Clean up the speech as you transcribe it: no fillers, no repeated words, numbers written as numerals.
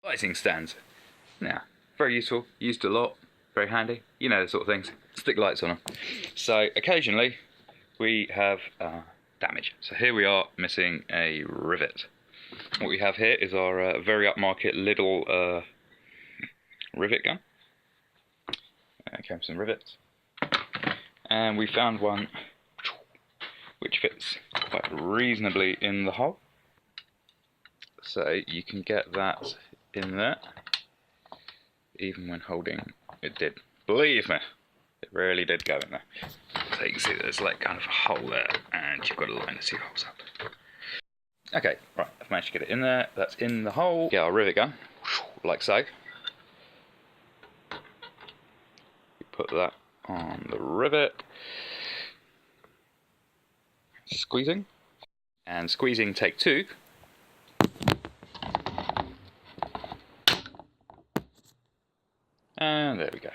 Lighting stands. Now, very useful, used a lot, very handy, you know the sort of things. Stick lights on them. So occasionally we have damage. So here we are missing a rivet. What we have here is our very upmarket little rivet gun. Came with some rivets. And we found one which fits quite reasonably in the hole. So you can get that in there, even when holding. It did. Believe me, it really did go in there. So you can see there's like kind of a hole there, and you've got to line the two holes up. Okay, right, I've managed to get it in there. That's in the hole. Get our rivet gun, like so. We put that on the rivet. Squeezing. And squeezing take 2. And there we go.